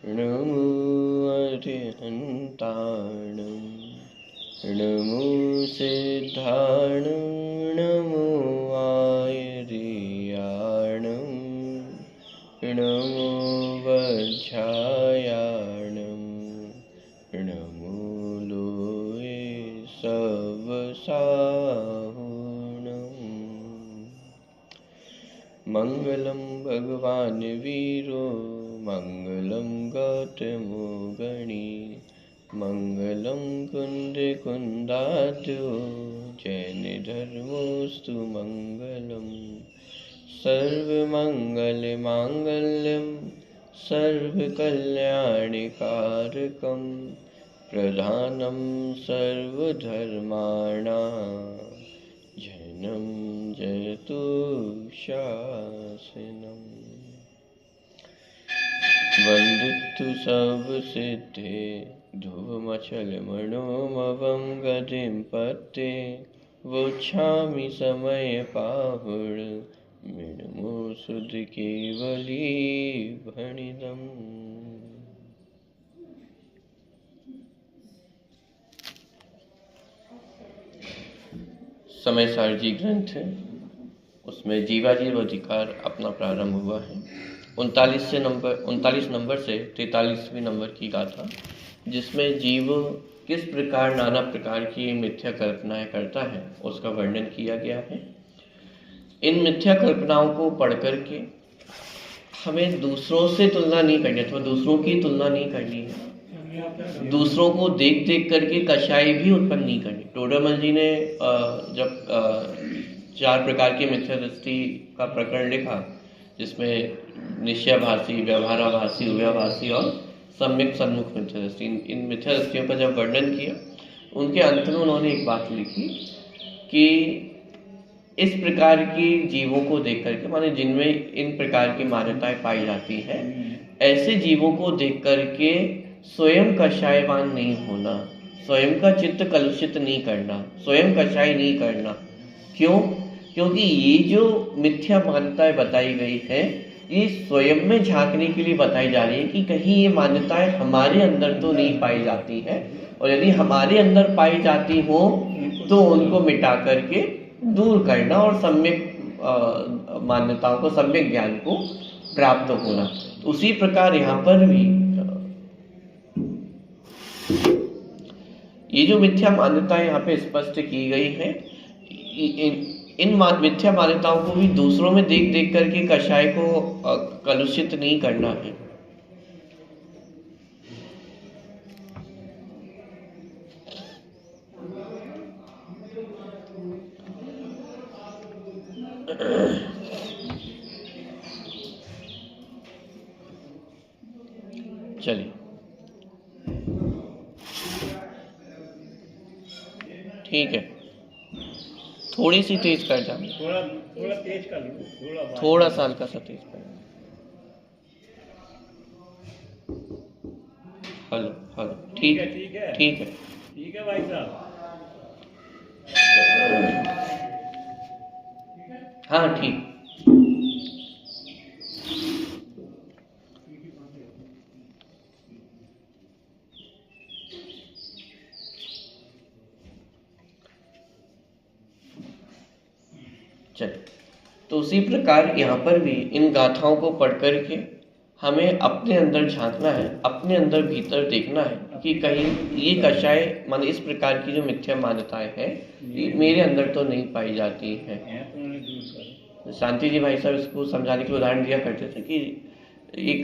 नमो अरिहन्ताणं नमो सिद्धाणं नमो आयर्याणं नमो वज्रायाणं नमो लोये सवसाहुणम्। मंगलम भगवान वीरो मंगलम गौतमो गणी मंगलम कुंद कुंदाद्यो जैन धर्मोस्तु मंगलम। सर्वमंगल मांगल्यम सर्वकल्याणकारकम प्रधानम सर्वधर्माणां जैनं जयतु शासनम्। वन्दितु सर्वसिद्धे ध्रुवमचलमणोमवं गतिं पत्ते वोच्छामि समयपाहुर् मृण्मो सुधकेवली भणिदम्। समय सारजी ग्रंथ है, उसमें जीवाजीव अधिकार अपना प्रारंभ हुआ है। 39 नंबर से 43वें नंबर की गाथा, जिसमें जीव किस प्रकार नाना प्रकार की मिथ्या कल्पनाएं करता है उसका वर्णन किया गया है। इन मिथ्या कल्पनाओं को पढ़ करके हमें दूसरों से तुलना नहीं करनी अथवा दूसरों की तुलना नहीं करनी है। दूसरों को देख देख करके कषाय भी उत्पन्न नहीं करनी। टोडरमल जी ने जब 4 प्रकार की मिथ्या दृष्टि का प्रकरण लिखा, जिसमें निश्चयाभासी, व्यवहाराभासी, उभयाभासी और सम्यक सन्मुख मिथ्या दृष्टि, इन मिथ्या दृष्टियों का जब वर्णन किया, उनके अंत में उन्होंने एक बात लिखी कि इस प्रकार की जीवों को देख करके, माने जिनमें इन प्रकार की मान्यताएं पाई जाती है, ऐसे जीवों को देख करके स्वयं कषायवान नहीं होना, स्वयं का चित्त कलुषित नहीं करना, स्वयं कषाय नहीं करना। क्यों? क्योंकि ये जो मिथ्या मान्यताएं बताई गई है, ये स्वयं में झांकने के लिए बताई जा रही है कि कहीं ये मान्यताएं हमारे अंदर तो नहीं पाई जाती है, और यदि हमारे अंदर पाई जाती हो तो उनको मिटा करके दूर करना और सम्यक मान्यताओं को, सम्यक ज्ञान को प्राप्त होना। तो उसी प्रकार यहाँ पर भी ये जो मिथ्या मान्यताएं यहाँ पे स्पष्ट की गई है, इन मिथ्या मान्यताओं को भी दूसरों में देख देख करके कषाय को कलुषित नहीं करना है। चलिए, ठीक है, थोड़ी सी तेज कर जाए, थोड़ा तेज कर लो, थोड़ा सा हल्का सा तेज कर। हेलो हेलो, ठीक है ठीक है ठीक है ठीक है भाई साहब। हाँ ठीक। चलिए, तो उसी प्रकार यहाँ पर भी इन गाथाओं को पढ़ करके हमें अपने अंदर झांकना है, अपने अंदर भीतर देखना है कि कहीं ये कषाय, माने इस प्रकार की जो मिथ्या मान्यताएं हैं, ये मेरे अंदर तो नहीं पाई जाती हैं। शांति जी भाई साहब इसको समझाने के उदाहरण दिया करते थे कि एक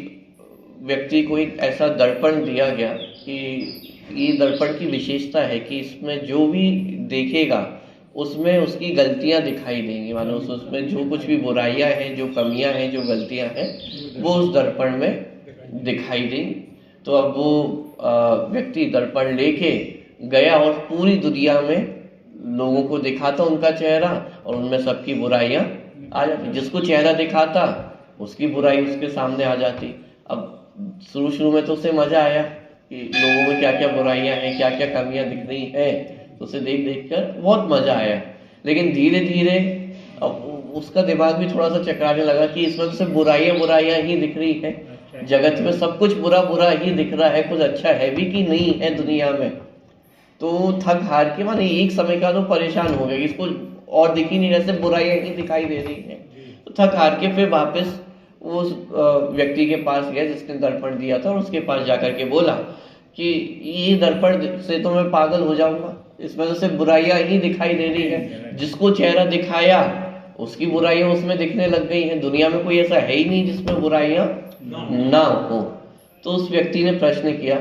व्यक्ति को एक ऐसा दर्पण दिया गया कि ये दर्पण की विशेषता है कि इसमें जो भी देखेगा उसमें उसकी गलतियां दिखाई देंगी, मानो उसमें जो कुछ भी बुराइयां हैं, जो कमियां हैं, जो गलतियां हैं, वो उस दर्पण में दिखाई देंगी। तो अब वो व्यक्ति दर्पण लेके गया और पूरी दुनिया में लोगों को दिखाता उनका चेहरा, और उनमें सबकी बुराइयां आ जाती। जिसको चेहरा दिखाता उसकी बुराई उसके सामने आ जाती। अब शुरू में तो उसे मजा आया कि लोगों में क्या क्या बुराइयां हैं, क्या क्या कमियां दिख रही हैं, तो उसे देख देख कर बहुत मजा आया। लेकिन धीरे धीरे अब उसका दिमाग भी थोड़ा सा चकराने लगा कि इसमें तो सिर्फ बुराइयां ही दिख रही है, जगत में सब कुछ बुरा बुरा ही दिख रहा है, कुछ अच्छा है भी कि नहीं है दुनिया में। तो थक हार के माने एक समय का तो परेशान हो गया, इसको और दिख ही नहीं रहा, सिर्फ बुराइयां ही दिखाई दे रही है। तो थक हार के फिर वापस उस व्यक्ति के पास गया जिसने दर्पण दिया था, और उसके पास जाकर के बोला कि ये दर्पण से तो मैं पागल हो जाऊंगा, इसमें तो सिर्फ बुराइयां ही दिखाई दे रही है। जिसको चेहरा दिखाया उसकी बुराइयां उसमें दिखने लग गई हैं। दुनिया में कोई ऐसा है ही नहीं जिसमें बुराइयां ना हो। तो उस व्यक्ति ने प्रश्न किया,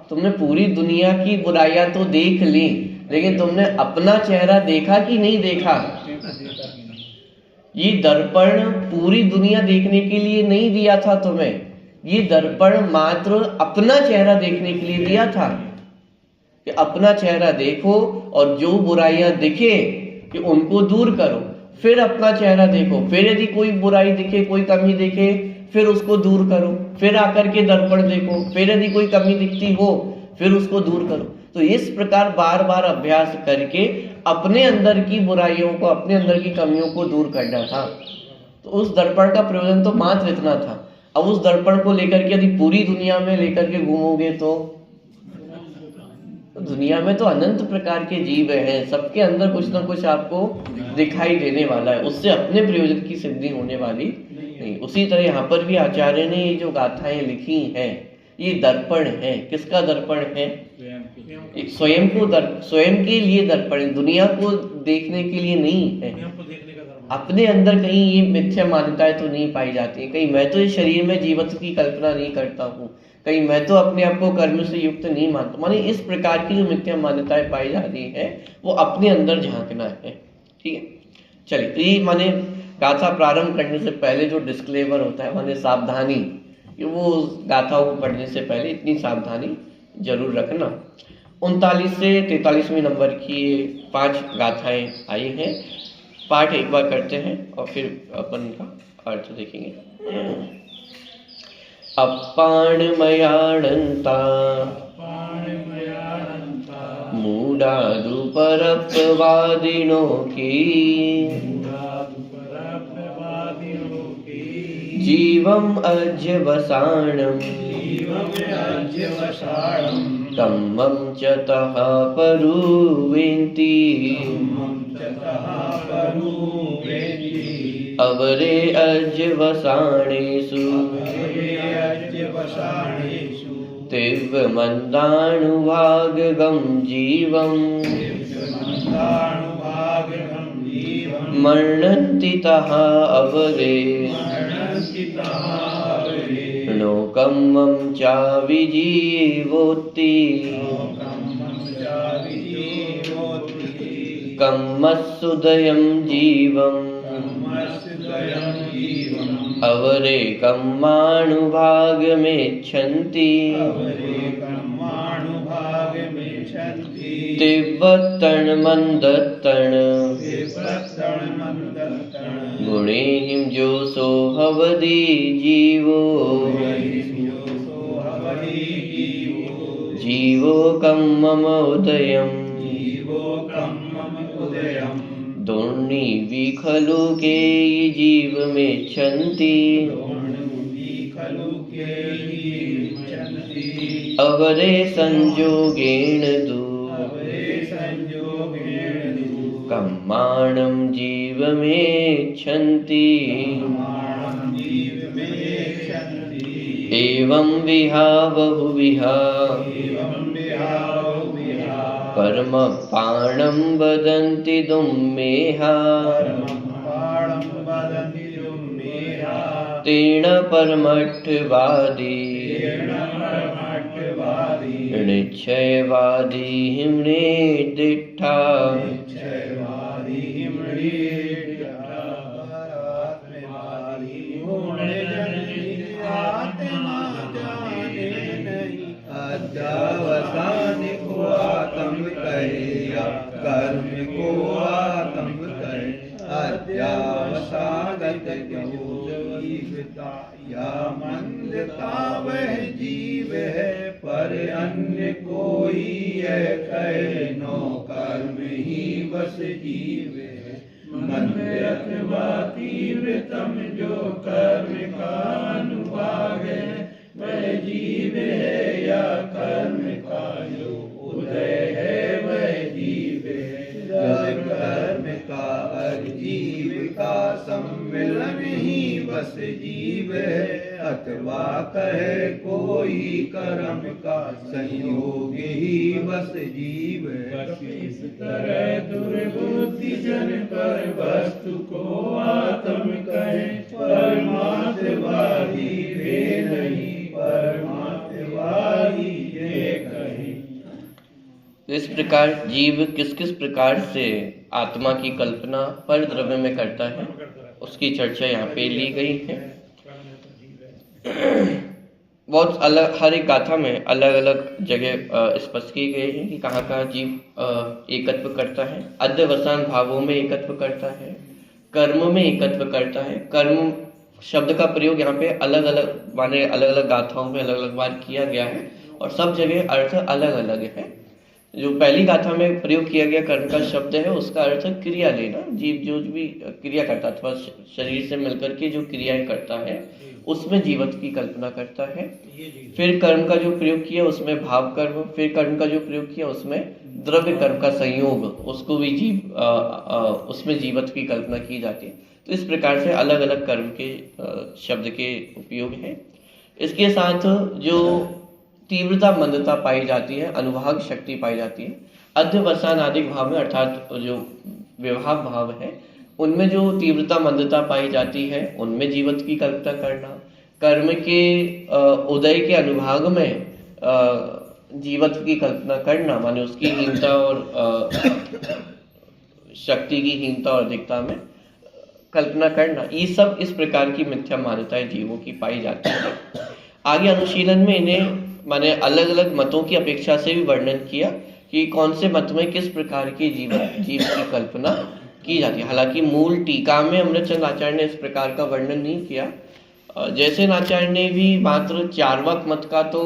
तुमने पूरी दुनिया की बुराइयां तो देख ली, लेकिन तुमने अपना चेहरा देखा कि नहीं देखा? ये दर्पण पूरी दुनिया देखने के लिए नहीं दिया था तुम्हें, ये दर्पण मात्र अपना चेहरा देखने के लिए दिया था कि अपना चेहरा देखो और जो बुराइयां दिखे कि उनको दूर करो, फिर अपना चेहरा देखो, फिर यदि कोई बुराई दिखे, कोई कमी दिखे, फिर उसको दूर करो, फिर आकर के दर्पण देखो, फिर यदि कोई कमी दिखती हो फिर उसको दूर करो। तो इस प्रकार बार बार अभ्यास करके अपने अंदर की बुराइयों को, अपने अंदर की कमियों को दूर करना था। तो उस दर्पण का प्रयोजन तो मात्र इतना था। अब उस दर्पण को लेकर के यदि पूरी दुनिया में लेकर के घूमोगे तो दुनिया में तो अनंत प्रकार के जीव हैं, सबके अंदर कुछ ना कुछ आपको दिखाई देने वाला है, उससे अपने प्रयोजन की सिद्धि होने वाली नहीं। उसी तरह यहाँ पर भी आचार्य ने ये जो गाथाएं लिखी हैं, ये दर्पण है। किसका दर्पण है? स्वयं के लिए दर्पण, दुनिया को देखने के लिए नहीं है। अपने अंदर कहीं ये मिथ्या मान्यताएं तो नहीं पाई जाती है, कहीं मैं तो इस शरीर में जीवत्व की कल्पना नहीं करता हूँ, कहीं मैं तो अपने आप को कर्म से युक्त नहीं मानता। माने इस प्रकार की जो मिथ्या मान्यताएं पाई जा रही है वो अपने अंदर झांकना है। ठीक है, चलिए। तो ये माने गाथा प्रारंभ करने से पहले जो डिस्क्लेमर होता है, माने सावधानी, कि वो गाथाओं को पढ़ने से पहले इतनी सावधानी जरूर रखना। 39 से 43वें नंबर की 5 गाथाएं आई हैं। पाठ एक बार करते हैं और फिर अपन का अर्थ देखेंगे। अप्पाणमयाणन्ता मूढादुपरप्तवादिनो की जीवम् अज्यवसाणम् कम्मं च तः परुवेन्ति अवरे अज्यवसाणेषु तीव्रमन्दानुभागं जीवम् मरणन्ति तः अवरे लोकम्मं चाविजीवोति कम्मस्सुदयं जीवम् अवरे कम्मानुभागमेच्छन्ति तिव्रत्तणमन्दत्तण गुणेहिं जोषो हवदि जीवो जीवो कम्मम उदयम् दुर्निवि खलु के जीव मेच्छन्ति अवरे संयोगेन दु कम्माणं जीवमेच्छन्ति एवं विहा बहुविहा कर्मपाणं वदन्ति दुम्मेहा तेन परमर्थवादी निश्चयवादी निर्दिष्टा अध्यावसान को आत्म कहे कर्म को आत्म कहे अध्यावसागत जीवता या मंदता वह जीव है पर अन्य कोई है कहे नो कर्म ही बस जीव है मंद अथवा तीव्रतम जो कर्म का अनुभाग है अथवा कहे कोई कर्म का संयोग ही बस जीव इस तरह दुर्बुद्धि जन पर वस्तु को आत्म कहे परमार्थवादी वे नहीं परमार्थवादी ये कहे। इस प्रकार जीव किस किस प्रकार से आत्मा की कल्पना पर द्रव्य में करता है उसकी चर्चा यहाँ पे ली गई है। बहुत अलग, हर एक गाथा में अलग अलग जगह स्पष्ट की गई है कि कहाँ कहाँ जीव एकत्व करता है। अध्यवसान भावों में एकत्व करता है, कर्म में एकत्व करता है। कर्म शब्द का प्रयोग यहाँ पे अलग अलग माने अलग अलग गाथाओं में अलग अलग बार किया गया है और सब जगह अर्थ अलग अलग है। जो पहली गाथा में प्रयोग किया गया कर्म का शब्द है उसका अर्थ क्रिया लेना। जीव जो भी क्रिया करता है अथवा शरीर से मिलकर के जो क्रियाएं करता है उसमें जीवत्व की कल्पना करता है। फिर कर्म का जो प्रयोग किया उसमें भाव कर्म, फिर कर्म का जो प्रयोग किया उसमें द्रव्य कर्म का संयोग, उसको भी उसमें जीवत्व की कल्पना की जाती है। तो इस प्रकार से अलग अलग कर्म के शब्द के उपयोग हैं। इसके साथ जो तीव्रता मंदता पाई जाती है, अनुभाग शक्ति पाई जाती है, अध्यवसान आदि भाव में अर्थात जो विभाग भाव है उनमें जो तीव्रता मंदता पाई जाती है उनमें जीवत्व की कल्पना करना, कर्म के उदय के अनुभाग में जीवत्व की कल्पना करना माने उसकी हीनता और शक्ति की हीनता और अधिकता में कल्पना करना, ये सब इस प्रकार की मिथ्या मान्यताएं जीवों की पाई जाती है। आगे अनुशीलन में इन्हें माने अलग अलग मतों की अपेक्षा से भी वर्णन किया कि कौन से मत में किस प्रकार की जीव की कल्पना की जाती है। हालांकि मूल टीका में अमृतचंद आचार्य ने इस प्रकार का वर्णन नहीं किया। जैसे आचार्य ने भी मात्र चार्वाक मत का तो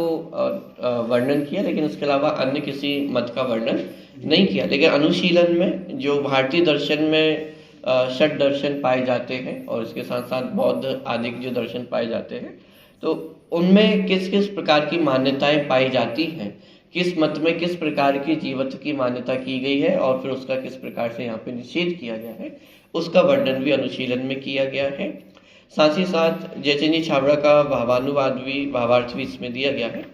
वर्णन किया लेकिन उसके अलावा अन्य किसी मत का वर्णन नहीं किया। लेकिन अनुशीलन में जो भारतीय दर्शन में षट दर्शन पाए जाते हैं और इसके साथ साथ बौद्ध आदि जो दर्शन पाए जाते हैं तो उनमें किस किस प्रकार की मान्यताएं पाई जाती हैं, किस मत में किस प्रकार की जीवत्व की मान्यता की गई है और फिर उसका किस प्रकार से यहाँ पे निषेध किया गया है, उसका वर्णन भी अनुशीलन में किया गया है। साथ ही साथ जयचंद जी छाबड़ा का भावानुवाद भी भावार्थ भी इसमें दिया गया है।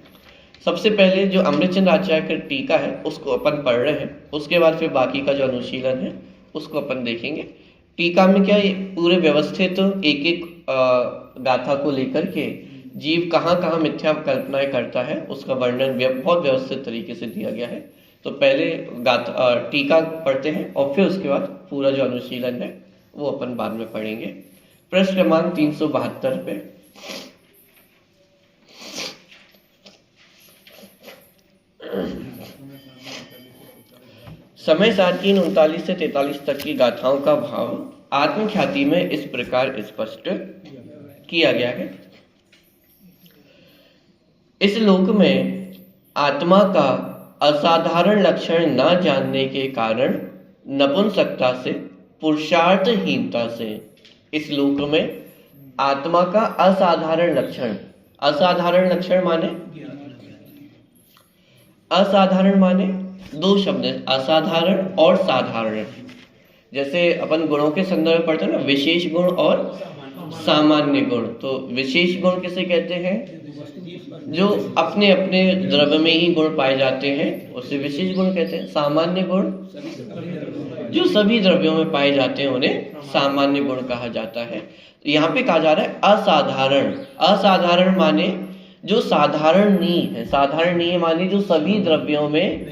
सबसे पहले जो अमृतचंद आचार्य का टीका है उसको अपन पढ़ रहे हैं, उसके बाद फिर बाकी का जो अनुशीलन है उसको अपन देखेंगे। टीका में क्या पूरे व्यवस्थित एक एक गाथा को लेकर के जीव कहाँ कहाँ मिथ्या कल्पनाएं करता है उसका वर्णन बहुत व्यवस्थित तरीके से दिया गया है। तो पहले टीका पढ़ते हैं और फिर उसके बाद पूरा जो अनुशीलन है वो अपन बाद में पढ़ेंगे। पृष्ठ क्रमांक 372 पे समय साथ की 39 से 43 तक की गाथाओं का भाव आत्मख्याति में इस प्रकार स्पष्ट किया गया है। इस लोक में आत्मा का असाधारण लक्षण न जानने के कारण नपुंसकता से, पुरुषार्थहीनता से, इस लोक में आत्मा का असाधारण लक्षण, असाधारण लक्षण माने असाधारण माने दो शब्द हैं, असाधारण और साधारण। जैसे अपन गुणों के संदर्भ में पढ़ते हैं ना, विशेष गुण और सामान्य गुण। तो विशेष गुण किसे कहते हैं? जो अपने अपने द्रव्य में ही गुण पाए जाते हैं उसे विशेष गुण कहते हैं। सामान्य गुण जो सभी द्रव्यों में पाए जाते हैं उन्हें सामान्य गुण कहा जाता है। तो यहाँ पे कहा जा रहा है असाधारण। असाधारण माने जो साधारण नहीं है, साधारण नहीं है माने जो सभी द्रव्यों में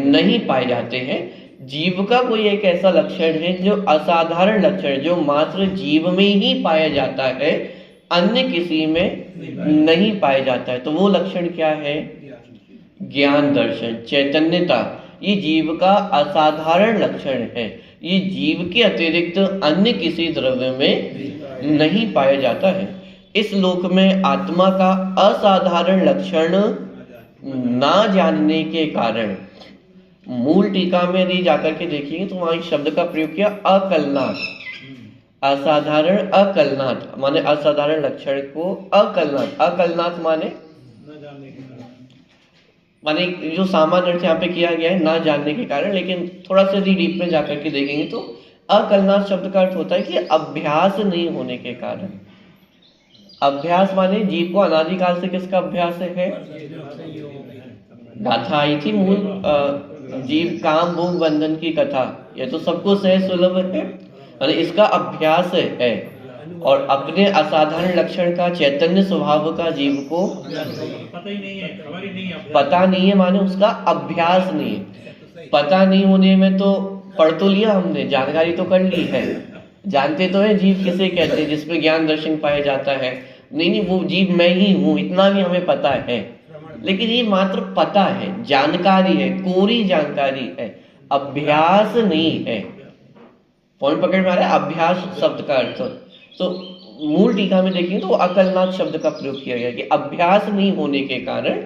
नहीं पाए जाते हैं। जीव का कोई एक ऐसा लक्षण है जो असाधारण लक्षण है, जो मात्र जीव में ही पाया जाता है, अन्य किसी में नहीं पाया जाता है। तो वो लक्षण क्या है? ज्ञान दर्शन, चैतन्यता। ये जीव का असाधारण लक्षण है, ये जीव के अतिरिक्त अन्य किसी द्रव्य में नहीं पाया जाता है। इस लोक में आत्मा का असाधारण लक्षण ना जानने के कारण, मूल टीका में यदि जाकर के देखेंगे तो वहां शब्द का प्रयोग किया अकलनाथ। असाधारण अकलनाथ माने असाधारण लक्षण को अकलनाथ। अकलनाथ माने जो सामान्य अर्थ यहाँ पे किया गया है ना जानने के कारण, लेकिन थोड़ा सा यदि डीप में जाकर के देखेंगे तो अकलनाथ शब्द का अर्थ होता है कि अभ्यास नहीं होने के कारण। अभ्यास माने जीव को अनादिकाल से किसका अभ्यास है? गाथा आई थी मूल जीव काम भोग बंधन की कथा, ये तो सबको सहज सुलभ है, यानी इसका अभ्यास है। और अपने असाधारण लक्षण का चैतन्य स्वभाव का जीव को पता ही नहीं है, खबर ही नहीं है, पता नहीं है, माने उसका अभ्यास नहीं है। पता नहीं होने में तो पढ़ तो लिया हमने, जानकारी तो कर ली है, जानते तो है जीव किसे कहते हैं, जिसमें ज्ञान दर्शन पाया जाता है। नहीं, वो जीव मैं ही हूँ, इतना भी हमें पता है, लेकिन ये मात्र पता है, जानकारी है, कोरी जानकारी है, अभ्यास नहीं है। पॉइंट पकड़ में आ रहा है? अभ्यास शब्द का अर्थ तो मूल टीका में देखेंगे तो अकलनाथ शब्द का प्रयोग किया गया कि अभ्यास नहीं होने के कारण,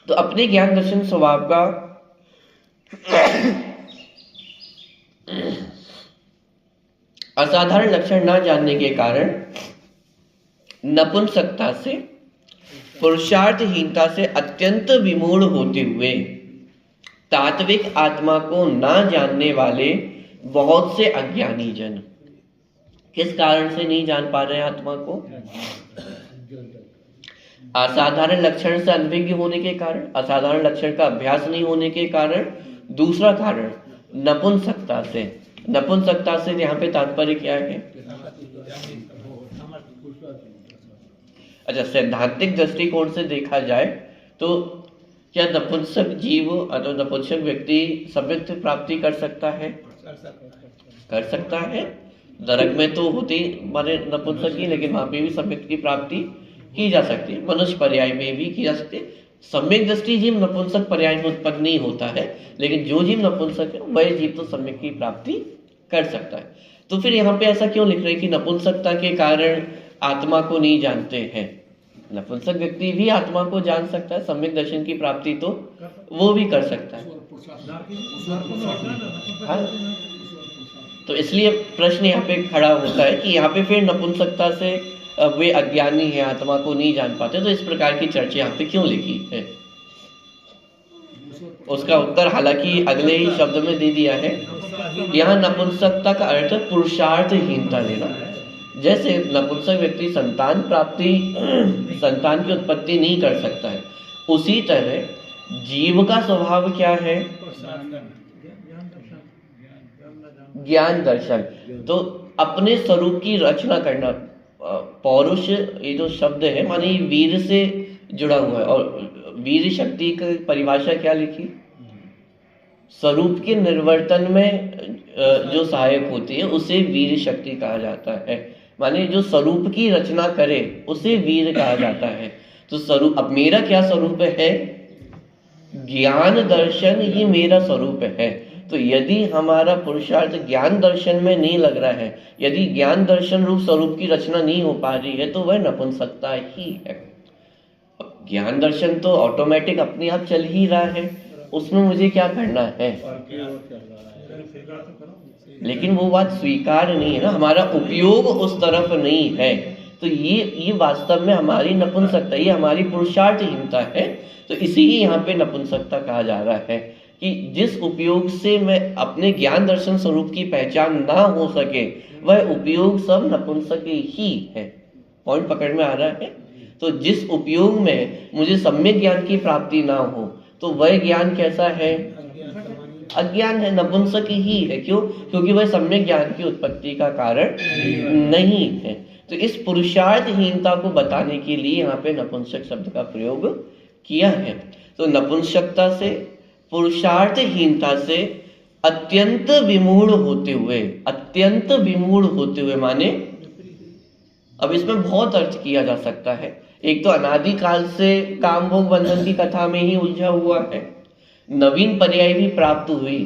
तो अपने ज्ञान दर्शन स्वभाव का असाधारण लक्षण ना जानने के कारण नपुंसकता से, पुरुषार्थहीनता से अत्यंत विमूढ़ होते हुए तात्विक आत्मा को ना जानने वाले बहुत से अज्ञानी जन किस कारण से नहीं जान पा रहे हैं आत्मा को? असाधारण लक्षण से अनभिज्ञ होने के कारण, असाधारण लक्षण का अभ्यास नहीं होने के कारण। दूसरा कारण नपुंसकता से। नपुंसकता से यहाँ पे तात्पर्य क्या है? अच्छा, सैद्धांतिक दृष्टिकोण से देखा जाए तो क्या नपुंसक जीव अथवा नपुंसक व्यक्ति सम्यक्त प्राप्ति कर सकता है? कर सकता है। नरक में तो होती माने नपुंसक ही, लेकिन वहां पे भी सम्यक्त की प्राप्ति की जा सकती है, मनुष्य पर्याय में भी की जा सकती है। सम्यक दृष्टि जीव नपुंसक पर्याय में उत्पन्न नहीं होता है, लेकिन जो जीव नपुंसक है वह जीव तो सम्यक की प्राप्ति कर सकता है। तो फिर यहाँ पे ऐसा क्यों लिख रहे हैं कि नपुंसकता के कारण आत्मा को नहीं जानते हैं? नपुंसक व्यक्ति भी आत्मा को जान सकता है, सम्यक दर्शन की प्राप्ति तो वो भी कर सकता है। हाँ? तो इसलिए प्रश्न यहाँ पे खड़ा होता है कि यहाँ पे फिर नपुंसकता से वे अज्ञानी है, आत्मा को नहीं जान पाते, तो इस प्रकार की चर्चा यहाँ पे क्यों लिखी है? उसका उत्तर हालांकि अगले ही शब्द में दे दिया है। यहाँ नपुंसकता का अर्थ पुरुषार्थहीनता लेना। जैसे नपुंसक व्यक्ति संतान प्राप्ति, संतान की उत्पत्ति नहीं कर सकता है, उसी तरह जीव का स्वभाव क्या है? ज्ञान दर्शन। तो अपने स्वरूप की रचना करना। पौरुष ये जो शब्द है माने वीर से जुड़ा हुआ है, और वीर शक्ति की परिभाषा क्या लिखी? स्वरूप के निर्वर्तन में जो सहायक होती है उसे वीर शक्ति कहा जाता है। माने जो स्वरूप की रचना करे उसे वीर कहा जाता है। तो स्वरूप, अब मेरा क्या स्वरूप है? ज्ञान दर्शन ही मेरा स्वरूप है। तो यदि हमारा पुरुषार्थ ज्ञान दर्शन में नहीं लग रहा है, यदि ज्ञान दर्शन रूप स्वरूप की रचना नहीं हो पा रही है, तो वह नपुंसकता ही है। ज्ञान दर्शन तो ऑटोमेटिक अपने आप चल ही रहा है, उसमें मुझे क्या करना है? लेकिन वो बात स्वीकार नहीं है ना, हमारा उपयोग उस तरफ नहीं है। तो ये वास्तव में हमारी नपुंसकता, ये हमारी पुरुषार्थहीनता है। तो इसी ही यहाँ पे नपुंसकता कहा जा रहा है कि जिस उपयोग से मैं अपने ज्ञान दर्शन स्वरूप की पहचान ना हो सके, वह उपयोग सब नपुंसक ही है। पॉइंट पकड़ में आ रहा है? तो जिस उपयोग में मुझे सम्यक ज्ञान की प्राप्ति ना हो, तो वह ज्ञान कैसा है? अज्ञान है, नपुंसक ही है। क्यों? क्योंकि वह सम्यक ज्ञान की उत्पत्ति का कारण नहीं है। तो इस पुरुषार्थहीनता को बताने के लिए यहाँ पे नपुंसक शब्द का प्रयोग किया है। तो नपुंसकता से, पुरुषार्थहीनता से अत्यंत विमूढ़ होते हुए, अत्यंत विमूढ़ होते हुए माने अब इसमें बहुत अर्थ किया जा सकता है। एक तो अनादिकाल से काम भोग बंधन की कथा में ही उलझा हुआ है, नवीन पर्याय भी प्राप्त हुई,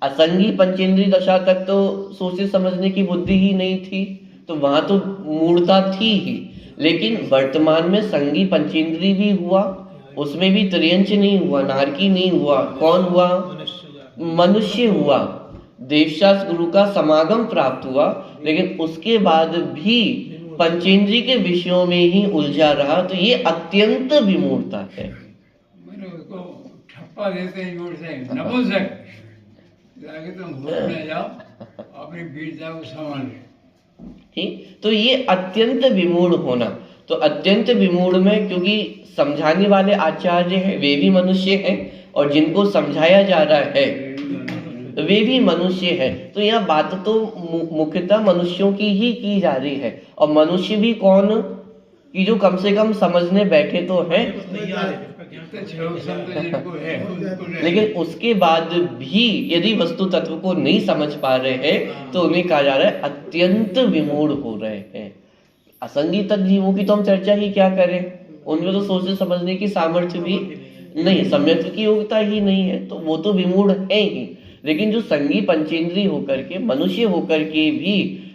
असंगी पंचेंद्रिय दशा तक तो सोचने समझने की बुद्धि ही नहीं थी, तो वहां तो मूढ़ता थी ही। लेकिन वर्तमान में संगी पंचेंद्रिय भी हुआ, उसमें भी त्रियंच नहीं हुआ, नारकी नहीं हुआ, कौन हुआ? मनुष्य हुआ। देवशास्त्र गुरु का समागम प्राप्त हुआ, लेकिन उसके बाद भी पंचेंद्रिय के विषयों में ही उलझा रहा। तो ये अत्यंत विमूढ़ता है। ठप्पा देते हैं जोर से, नपुंसक लागे तुम भूल न जाओ, अपनी वीरता को संभाल ले। ठीक, तो ये अत्यंत विमूढ़ होना। तो अत्यंत विमूढ़ में, क्योंकि समझाने वाले आचार्य हैं वे भी मनुष्य हैं और जिनको समझाया जा रहा है वे भी मनुष्य है, तो यहाँ बात तो मुख्यतः मनुष्यों की ही की जा रही है। और मनुष्य भी कौन, कि जो कम से कम समझने बैठे तो हैं, लेकिन उसके बाद भी यदि वस्तु तत्व को नहीं समझ पा रहे हैं तो उन्हें कहा जा रहा है अत्यंत विमूढ़ हो रहे हैं। असंगी तक जीवों की तो हम चर्चा ही क्या करें, उनमें तो सोचने समझने की सामर्थ्य भी नहीं, सम्यत्व की योग्यता ही नहीं है, तो वो तो विमूढ़ है ही। लेकिन जो संगी पंचेंद्री होकर के, मनुष्य होकर के भी,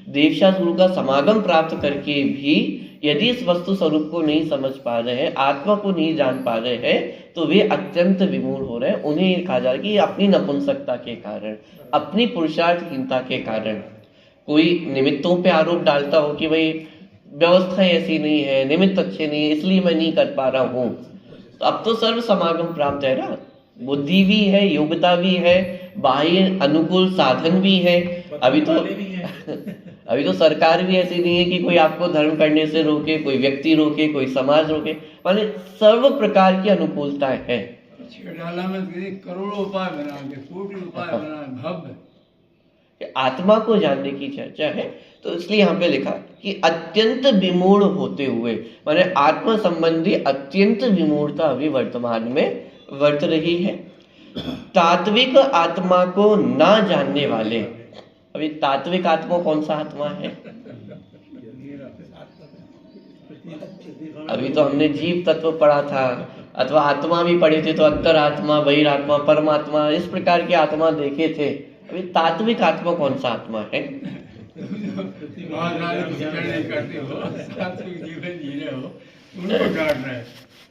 देवशास्त्र गुरु का समागम प्राप्त करके भी यदि इस वस्तु स्वरूप को नहीं समझ पा रहे हैं, आत्मा को नहीं जान पा रहे हैं, तो वे अत्यंत विमूढ़ हो रहे हैं। उन्हें कहा जा रहा है कि अपनी नपुंसकता के कारण, अपनी पुरुषार्थहीनता के कारण, कोई निमित्तों पे आरोप डालता हो कि भाई व्यवस्था ऐसी नहीं है, निमित्त अच्छे नहीं है, इसलिए मैं नहीं कर पा रहा हूँ। तो अब तो सर्व समागम प्राप्त है ना, बुद्धि भी है, योग्यता भी है, बाह्य अनुकूल साधन भी है। अभी तो सरकार भी ऐसी नहीं है कि कोई आपको धर्म करने से रोके, कोई व्यक्ति रोके, कोई समाज रोके, माने सर्व प्रकार की अनुकूलताएं हैं। करोड़ों उपाय बनाएंगे, कोटि उपाय बनाएंगे, भव्य। आत्मा को जानने की चर्चा है, तो इसलिए यहाँ पे लिखा कि अत्यंत विमूढ़ होते हुए, माने आत्मा संबंधी अत्यंत विमूढ़ता अभी वर्तमान में वर्त रही है। तात्विक आत्मा को ना जानने वाले, अभी तात्विक आत्मा कौन सा आत्मा है? अभी तो हमने जीव तत्व पढ़ा था, अथवा आत्मा भी पढ़े थे, तो अंतरात्मा, बहिरात्मा, परमात्मा, इस प्रकार की आत्मा देखे थे। अभी तात्विक आत्मा कौन सा आत्मा है?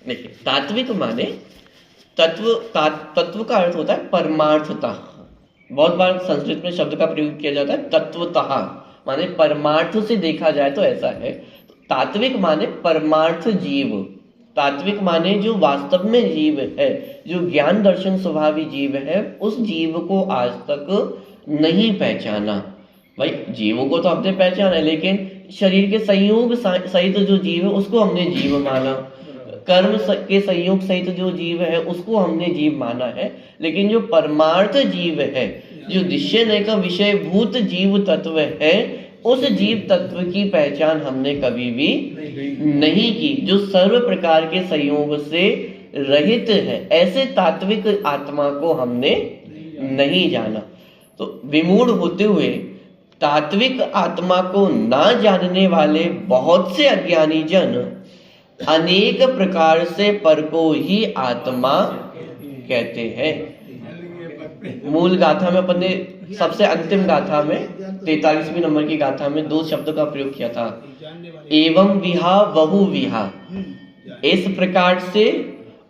देखिए, तात्विक माने तत्व का अर्थ होता है परमार्थता। बहुत बार संस्कृत में शब्द का प्रयोग किया जाता है तत्वतः, माने परमार्थ से देखा जाए तो ऐसा है। तात्विक माने परमार्थ जीव, तात्विक माने जो वास्तव में जीव है, जो ज्ञान दर्शन स्वभावी जीव है, उस जीव को आज तक नहीं पहचाना। भाई जीवों को तो हमने पहचाना है, लेकिन शरीर के संयोग सहित जो जीव है उसको हमने जीव माना, कर्म के संयोग सहित जो जीव है उसको हमने जीव माना है। लेकिन जो परमार्थ जीव है, जो निश्चय का विषय भूत जीव तत्व है, उस जीव तत्व की पहचान हमने कभी भी नहीं की, जो सर्व प्रकार के संयोग से रहित है। ऐसे तात्विक आत्मा को हमने नहीं जाना। तो विमूढ़ होते हुए तात्विक आत्मा को ना जानने वाले बहुत से अज्ञानी जन अनेक प्रकार से पर को ही आत्मा कहते हैं। मूल गाथा में अपन ने सबसे अंतिम गाथा में 43वीं नंबर की गाथा में 2 शब्दों का प्रयोग किया था, एवं विहा बहु विहा, इस प्रकार से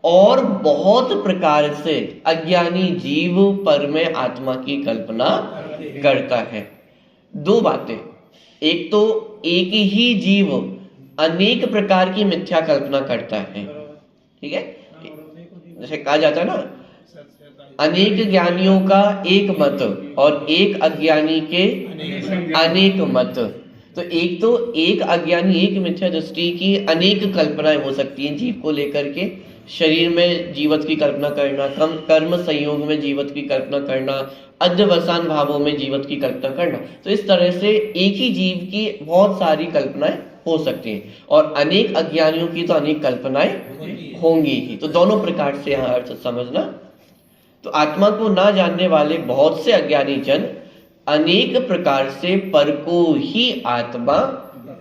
और बहुत प्रकार से अज्ञानी जीव पर में आत्मा की कल्पना करता है। 2 बातें, एक तो एक ही जीव अनेक प्रकार की मिथ्या कल्पना करता है, ठीक है। जैसे कहा जाता है ना, अनेक ज्ञानियों का एक मत और एक अज्ञानी के अनेक मत। तो एक अज्ञानी एक मिथ्या दृष्टि की अनेक कल्पनाएं हो सकती हैं जीव को लेकर के। शरीर में जीवत की कल्पना करना, कर्म संयोग में जीवत की कल्पना करना, अध्यवसान भावों में जीवत की कल्पना करना। तो इस तरह से एक ही जीव की बहुत सारी कल्पनाएं हो सकती हैं, और अनेक अज्ञानियों की तो अनेक कल्पनाएं होंगी ही। तो दोनों प्रकार से यहाँ अर्थ समझना। तो आत्मा को ना जानने वाले बहुत से अज्ञानी जन अनेक प्रकार से पर को ही आत्मा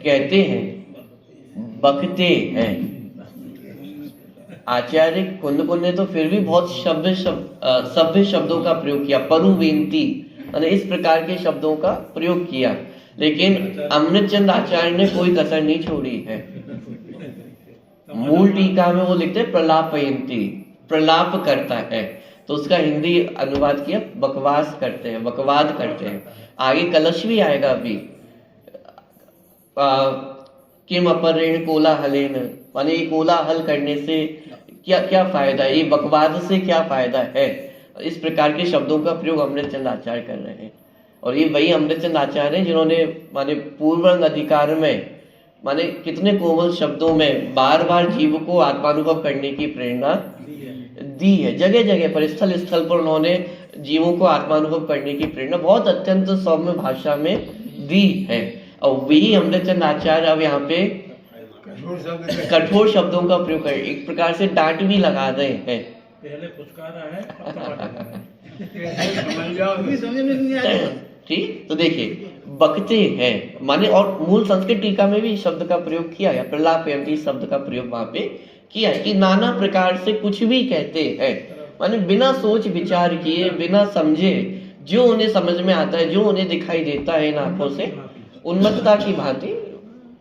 कहते हैं, बकते हैं। आचार्य कुंद ने तो फिर भी बहुत सभ्य शब्दों का प्रयोग किया, परुवेंती, इस प्रकार के शब्दों का प्रयोग किया, लेकिन अमृतचंद आचार्य ने कोई कसर नहीं छोड़ी है। मूल टीका में वो लिखते हैं प्रलापयंती, प्रलाप करता है, तो उसका हिंदी अनुवाद किया बकवास करते हैं, बकवाद करते हैं। आगे कलश भी आएगा अभी, किम अपरेण कोलाहलेन, माने ये कोलाहल करने से क्या फायदा है, ये बकवाद से क्या फायदा है। इस प्रकार के शब्दों का प्रयोग अमृतचंद आचार्य कर रहे हैं। और ये वही अमृतचंद आचार्य हैं जिन्होंने माने पूर्वरंग अधिकार में माने कितने कोमल शब्दों में बार बार जीव को आत्मानुभव करने की प्रेरणा दी है। जगह जगह पर स्थल स्थल पर उन्होंने जीवों को आत्मानुभव करने की प्रेरणा बहुत अत्यंत सौम्य भाषा में दी है। और वही अमृतचंद आचार्य अब यहाँ पे कठोर शब्दों का प्रयोग कर एक प्रकार से डांट भी लगा रहे हैं। पहले पुचकारा है, अब ठीक, तो देखिए बकते हैं माने, और मूल संस्कृत टीका में भी शब्द का प्रयोग किया है, प्रलापयन्ति शब्द का प्रयोग वहां पे किया है कि नाना प्रकार से कुछ भी कहते हैं, माने बिना सोच विचार किए, बिना समझे, जो उन्हें समझ में आता है, जो उन्हें दिखाई देता है इन आंखों से, उन्मत्तता की भांति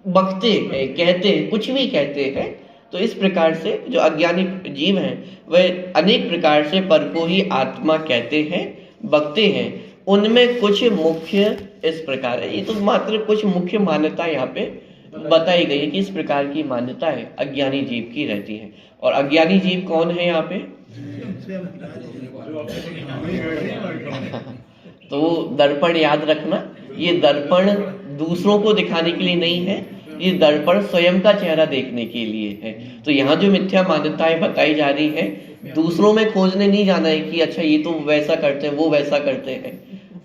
बकते हैं, कहते हैं, कुछ भी कहते हैं। तो इस प्रकार से जो अज्ञानी जीव हैं वह अनेक प्रकार से पर को ही आत्मा कहते हैं, बकते हैं। उनमें कुछ मुख्य इस प्रकार है, ये तो मात्र कुछ मुख्य मान्यता यहाँ पे बताई गई है कि इस प्रकार की मान्यताएं अज्ञानी जीव की रहती हैं। और अज्ञानी जीव कौन है यहाँ पे? तो दर्पण याद रखना, ये दर्पण दूसरों को दिखाने के लिए नहीं है, ये दर्पण स्वयं का चेहरा देखने के लिए है। तो यहाँ जो मिथ्या मान्यताएं बताई जा रही है, दूसरों में खोजने नहीं जाना है कि अच्छा ये तो वैसा करते हैं, वो वैसा करते हैं।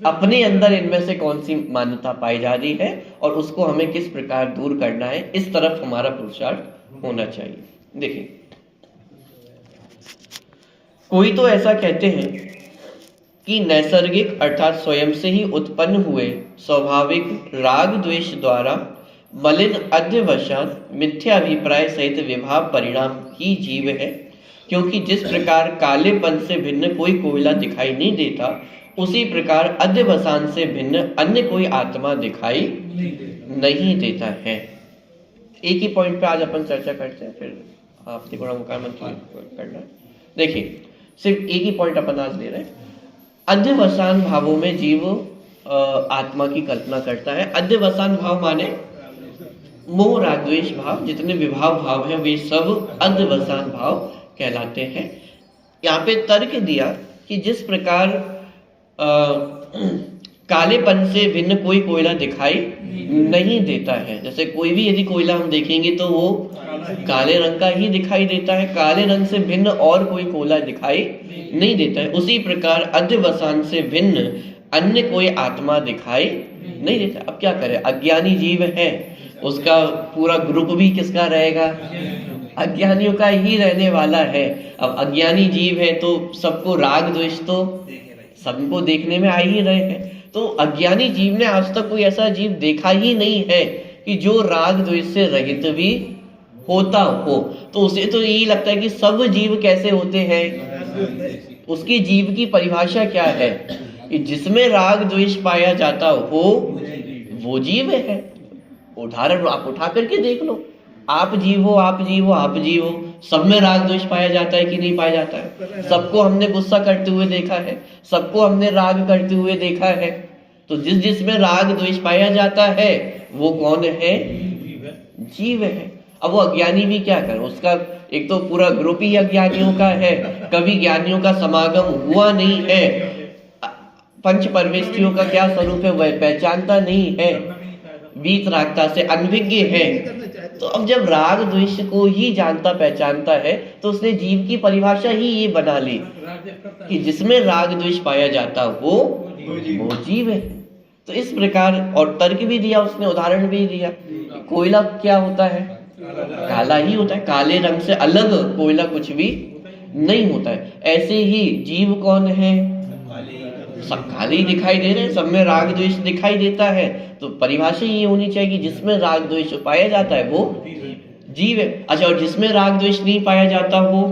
अपने अंदर इनमें से कौन सी मान्यता पाई जा रही है और उसको हमें किस प्रकार दूर करना है, इस तरफ हमारा पुरुषार्थ होना चाहिए। देखिए, कोई तो ऐसा कहते हैं कि नैसर्गिक अर्थात स्वयं से ही उत्पन्न हुए स्वाभाविक राग द्वेष द्वारा मलिन अध्यवशात मिथ्याभिप्राय सहित विभाव परिणाम ही जीव है, क्योंकि जिस प्रकार कालेपन से भिन्न कोई कोयला दिखाई नहीं देता, उसी प्रकार अध्यवसान से भिन्न अन्य कोई आत्मा दिखाई नहीं देता है। एक ही पॉइंट पे आज अपन चर्चा करते हैं, फिर आपने बड़ा मुकामंत्री करना। देखिए, सिर्फ एक ही पॉइंट अपन आज ले रहे हैं। अध्यवसान भावों में जीव आत्मा की कल्पना करता है। अध्यवसान भाव माने मोह राग द्वेष भाव, जितने विभाव भाव हैं वे सब अध्यवसान भाव कहलाते हैं। यहाँ पे तर्क दिया कि जिस प्रकार कालेपन से भिन्न कोई कोयला दिखाई नहीं देता है, जैसे कोई भी यदि कोयला हम देखेंगे तो वो काले रंग का ही दिखाई देता है, काले रंग से भिन्न और कोई कोयला दिखाई नहीं देता है, उसी प्रकार अध्यवसान से भिन्न अन्य कोई आत्मा दिखाई नहीं देता। अब क्या करे, अज्ञानी जीव है, उसका पूरा ग्रुप भी किसका रहेगा? अज्ञानियों का ही रहने वाला है। अब अज्ञानी जीव है तो सबको राग द्वेष तो सबको देखने में आ ही रहे हैं। तो अज्ञानी जीव ने आज तक कोई ऐसा जीव देखा ही नहीं है कि जो राग द्वेष से रहित भी होता हो। तो उसे तो यही लगता है कि सब जीव कैसे होते हैं, उसकी जीव की परिभाषा क्या है कि जिसमें राग द्वेष पाया जाता हो वो जीव है। उदाहरण आप उठा करके देख लो, आप जीव हो, आप जीव हो, आप जीव हो, सब में राग द्वेष पाया जाता है कि नहीं पाया जाता है? सबको हमने गुस्सा करते हुए देखा है, सबको हमने राग करते हुए देखा है। तो जिसमें राग द्वेष पाया जाता है वो कौन है? जीव है। अब वो अज्ञानी भी क्या करे, उसका एक तो पूरा ग्रुप ही अज्ञानियों का है, कभी ज्ञानियों का समागम हुआ नहीं है, पंच परमेष्ठियों का क्या स्वरूप है वह पहचानता नहीं है, वीत रागता से अनभिज्ञ है। तो अब जब राग द्वेष को ही जानता पहचानता है तो उसने जीव की परिभाषा ही ये बना ली कि जिसमें राग द्वेष पाया जाता वो जीव है। तो इस प्रकार, और तर्क भी दिया उसने, उदाहरण भी दिया। कोयला क्या होता है? काला ही होता है, काले रंग से अलग कोयला कुछ भी नहीं होता है। ऐसे ही जीव कौन है? सब काले ही दिखाई दे रहे हैं, सब में राग द्वेष दिखाई देता है। तो परिभाषा ये होनी चाहिए कि जिसमें राग द्वेष पाया जाता है वो जीव है। अच्छा, और जिसमें राग द्वेष नहीं पाया जाता वो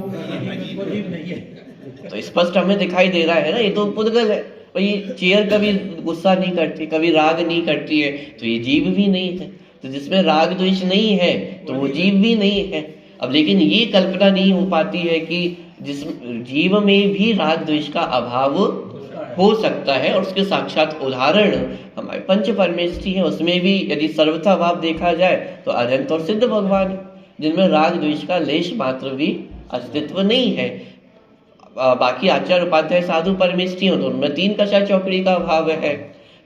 तो स्पष्ट हमें दिखाई दे रहा है ना, ये तो पुद्गल है। भाई चेयर कभी गुस्सा नहीं करती, कभी राग नहीं करती है, तो ये जीव भी नहीं है। तो जिसमें राग द्वेष नहीं है तो वो जीव भी नहीं है। अब लेकिन ये कल्पना नहीं हो पाती है कि जिस जीव में भी राग द्वेष का अभाव हो सकता है, और उसके साक्षात उदाहरण हमारे पंच परमेष्ठी है। उसमें भी यदि सर्वथा भाव देखा जाए तो अनंत और सिद्ध भगवान, जिनमें राग द्वेष का लेश मात्र भी अस्तित्व नहीं है। बाकी आचार्य उपाध्याय साधु परमेष्ठी हो तो उनमें 3 कषा चौकड़ी का भाव है।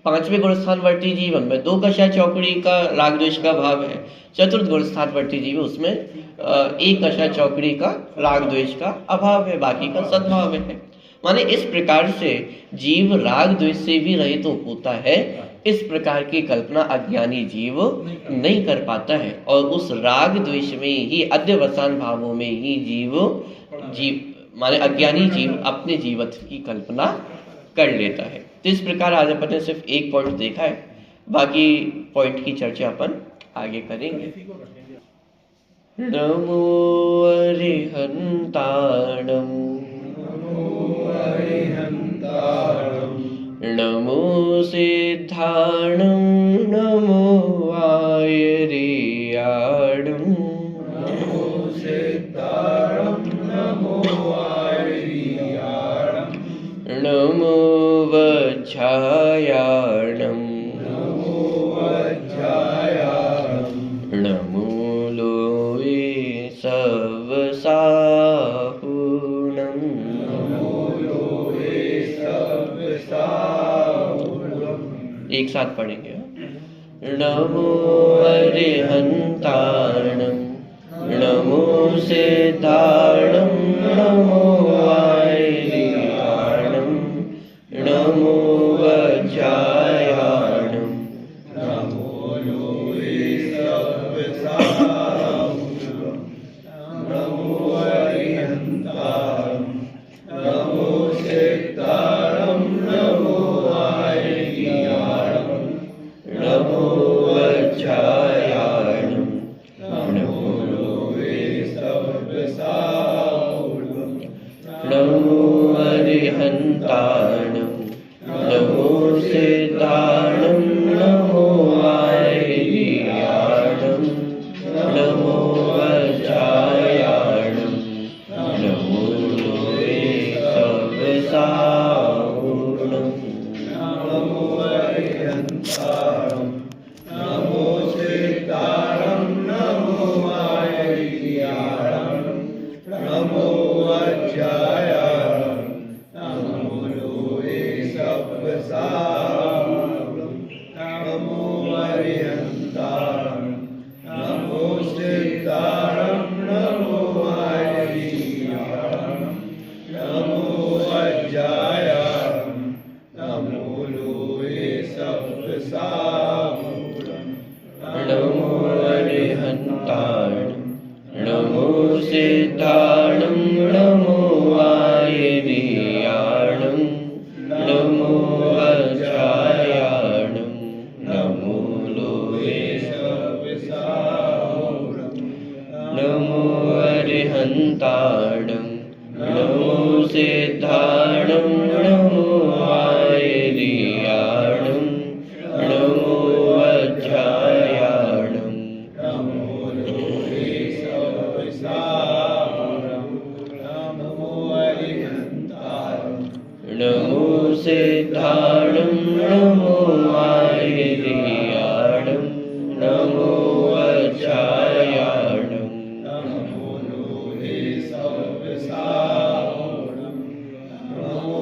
पांचवें गुणस्थानवर्ती जीवन में दो कषा चौकड़ी का राग द्वेष का भाव है, चतुर्थ गुणस्थानवर्ती जीवन उसमें एक कषा चौकड़ी का राग द्वेष का अभाव है, बाकी का सद्भाव है। माने इस प्रकार से जीव राग द्वेष से भी रहित तो होता है, इस प्रकार की कल्पना अज्ञानी जीव नहीं कर पाता है, और उस राग द्वेष में ही अध्यवसान भावों में ही जीव माने अज्ञानी जीव अपने जीवत्व की कल्पना कर लेता है। तो इस प्रकार आज अपन ने सिर्फ एक पॉइंट देखा है, बाकी पॉइंट की चर्चा अपन आगे करेंगे। नमो अरिहंताणं नमो सिद्धाणं नमो आयर्याणं नमो वज्रायाणं नमो लोये सवसाहुणं एक साथ पढ़ेंगे। नमो अरिहंताणं नमो सिद्धाणं नमो आयर्याणं नमो वज्रायाणं नमो लोये सवसाहुणं नमो अरिहंताणं नमो सिद्धाणं नमो आयर्याणं नमो वज्रायाणं नमो लोये सवसाहुणं नमो अरिहंताणं नमो सिद्धाणं नमो आयर्याणं नमो वज्रायाणं नमो लोये सवसाहुणं नमो अरिहंताणं नमो सिद्धाणं नमो आयर्याणं नमो वज्रायाणं नमो लोये सवसाहुणं नमो अरिहंताणं नमो सिद्धाणं नमो आयर्याणं नमो वज्रायाणं नमो लोये सवसाहुणं नमो अरिहंताणं नमो सिद्धाणं नमो आयर्याणं नमो वज्रायाणं नमो लोये सवसाहुणं नमो अरिहंताणं नमो सिद्धाणं नमो आयर्याणं नमो वज्रायाणं नमो लोये सवसाहुणं नमो अरिहंताणं नमो सिद्धाणं नमो आयर्याणं नमो वज्रायाणं नमो लोये सवसाहुणं नमो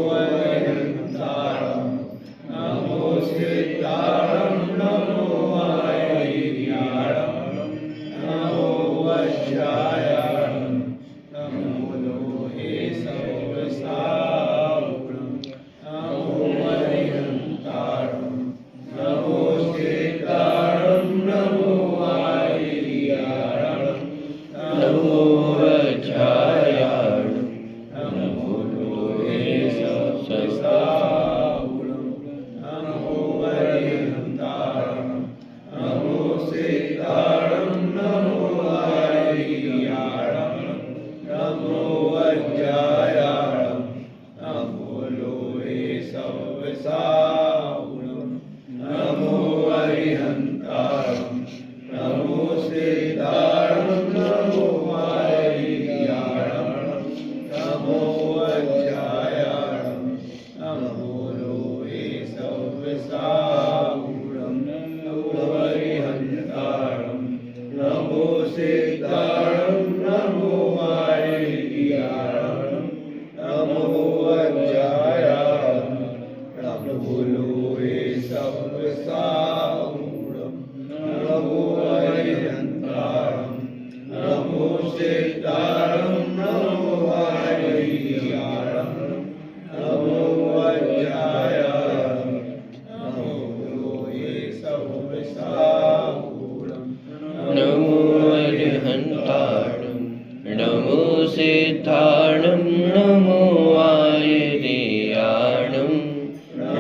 सिद्धाणं नमो आयर्याणं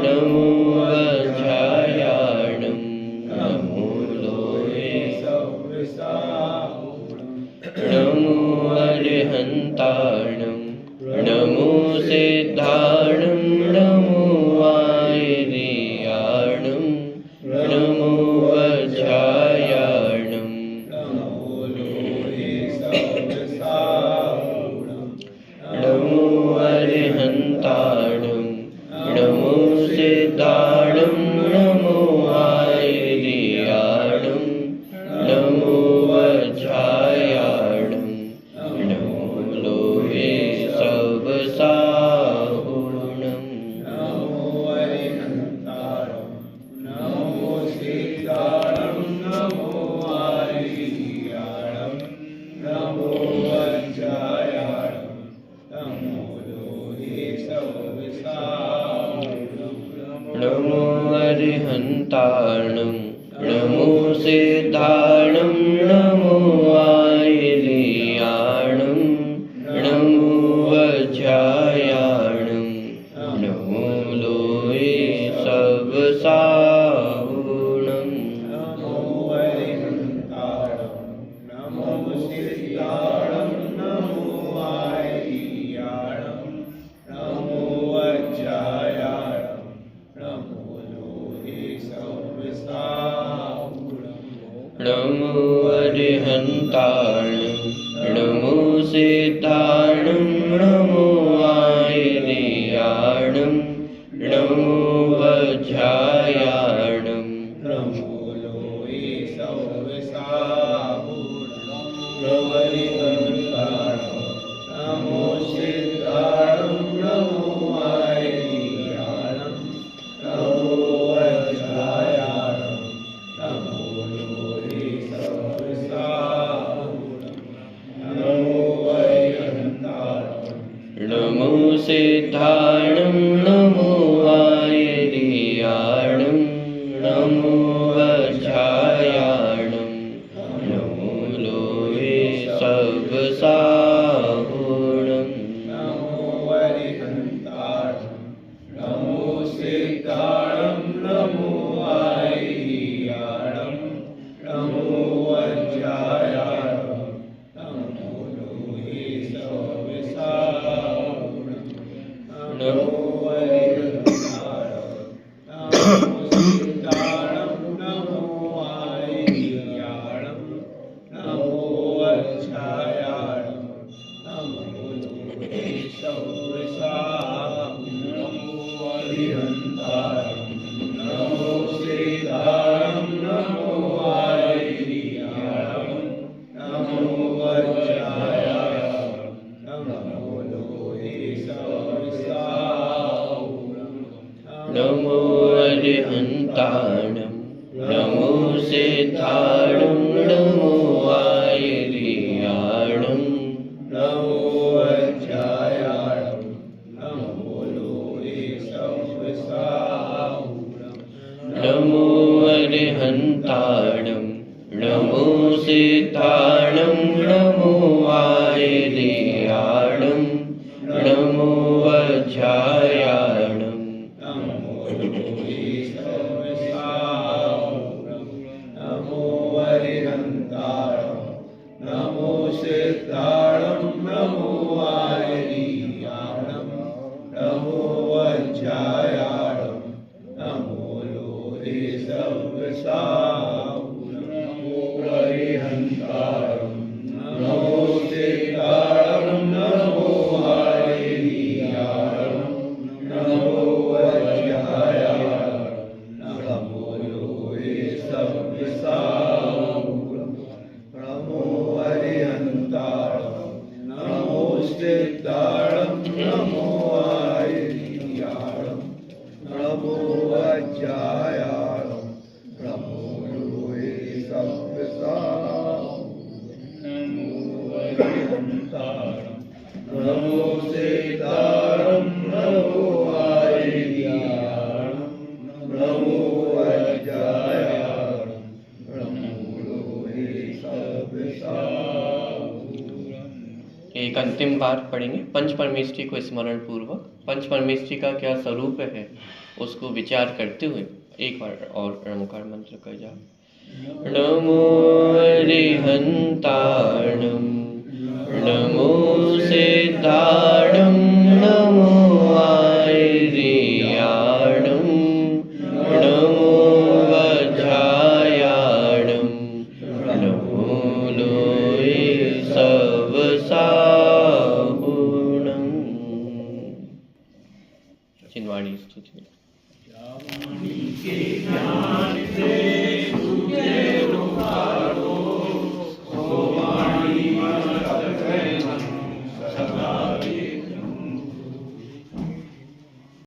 नमो वज्रायाणं नमो लोहे नमो अरिहन्ताणं नमो सिद्धाणं नमो आयर्याणं नमो वज्रायाणं नमो अरिहन्ताणं नमो सिद्धाणं नमो आयर्याणं नमो वज्रायाणं नमो लोहे सवसाहुणं नमो अरिहन्ताणं नमो सिद्धाणं नमो आयर्याणं नमो वज्रायाणं नमो लोहे सवसाहुणं नमो अरिहन्ताणं नमो सिद्धाणं नमो आयर्याणं नमो वज्रायाणं नमो लोहे नमो सिद्धाणं नमो आयर्याणं नमो वज्रायाणं नमो लोहे नमो अरिहन्ताणं नमो सिद्धाणं नमो आयर्याणं नमो वज्रायाणं नमो लोहे सवसाहुणं नमो अरिहन्ताणं नमो सिद्धाणं नमो आयर्याणं नमो वज्रायाणं नमो लोहे सवसाहुणं नमो अरिहन्ताणं नमो सिद्धाणं नमो आयर्याणं नमो वज्रायाणं नमो लोहे सवसाहुणं नमो अरिहन्ताणं नमो सिद्धाणं नमो आयर्याणं नमो वज्रायाणं नमो लोहे सवसाहुणं नमो अरिहन्ताणं नमो सिद्धाणं नमो आयर्याणं नमो वज्रायाणं नमो लोहे सवसाहुणं नमो अरिहन्ताणं नमो सिद्धाणं नमो आयर्याणं नमो वज्रायाणं नमो लोहे सवसाहुणं नमो अरिहन्ताणं नमो सिद्धाणं नमो आयर्याणं नमो वज्रायाणं नमो लोहे सवसाहुणं नमो अरिहन्ताणं नमो सिद्धाणं नमो आयर्याणं नमो वज्रायाणं नमो लोहे सवसाहुणं नमो अरिहन्ताणं नमो सिद्धाणं नमो आयर्याणं नमो वज्रायाणं नमो लोहे सवसाहुणं नमो अरिहन्ताणं नमो सिद्धाणं नमो आयर्याणं नमो वज्रायाणं नमो लोहे सवसाहुणं एक अंतिम बार पढ़ेंगे पंच परमेष्ठी को स्मरण पूर्वक। पंच परमेष्ठी का क्या स्वरूप है उसको विचार करते हुए एक बार और नमोकार मंत्र कर जाओ। नमो अरिहंताणं नमो सिद्धाणं नमो आयर्याणं नमो वज्रायाणं नमो लोये सवसाहुणं। चिन्वाणी स्तुति। ज्ञान से